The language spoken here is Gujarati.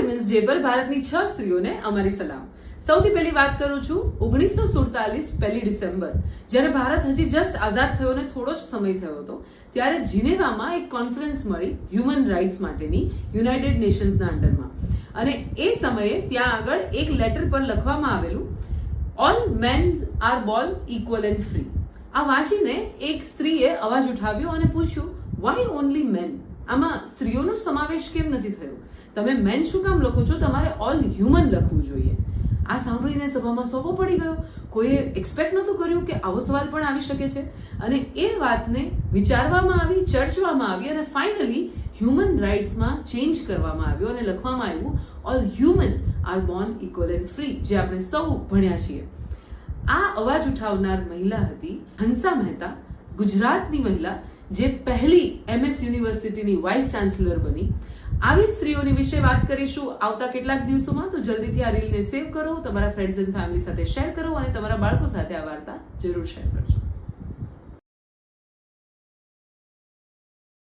વિમેન્સ ડે પર ભારતની 6 સ્ત્રીઓને અમારી સલામ. સૌથી પહેલી વાત કરું છું 1947 પહેલી ડિસેમ્બર, જ્યારે ભારત હજી જસ્ટ આઝાદ થયો ને થોડો જ સમય થયો હતો, ત્યારે જીનેવામાં એક કોન્ફરન્સ મળી હ્યુમન રાઇટ્સ માટેની યુનાઇટેડ નેશન્સના અંડરમાં. અને એ સમયે ત્યાં આગળ એક લેટર પર લખવામાં આવેલું, all men are born equal and free. આ વાંચીને એક સ્ત્રીએ અવાજ ઉઠાવ્યો અને પૂછ્યું, વાય ઓનલી મેન? આમાં સ્ત્રીઓનો સમાવેશ કેમ નથી થયો? તમે મેન શું કામ લખો છો? તમારે ઓલ હ્યુમન લખવું જોઈએ. આ સાંભળીને સભામાં સોપો પડી ગયો. કોઈએ એક્સપેક્ટ નહોતું કર્યું કે આવો સવાલ પણ આવી શકે છે. અને એ વાતને વિચારવામાં આવી, ચર્ચવામાં આવી અને ફાઇનલી હ્યુમન રાઇટ્સમાં ચેન્જ કરવામાં આવ્યો અને લખવામાં આવ્યું, all human are born equal and free, જે આપણે સૌ ભણ્યા છીએ. આ અવાજ ઉઠાવનાર મહિલા હતી હંસા મહેતા, ગુજરાતની મહિલા, જે પહેલી MS યુનિવર્સિટીની વાઇસ ચાન્સલર બની. આવી સ્ત્રીઓની વિશે વાત કરીશું આવતા કેટલાક દિવસોમાં. તો જલ્દીથી આ રીલને સેવ કરો, તમારા ફ્રેન્ડ્સ એન્ડ ફેમિલી સાથે શેર કરો અને તમારા બાળકો સાથે આ વાર્તા જરૂર શેર કરજો.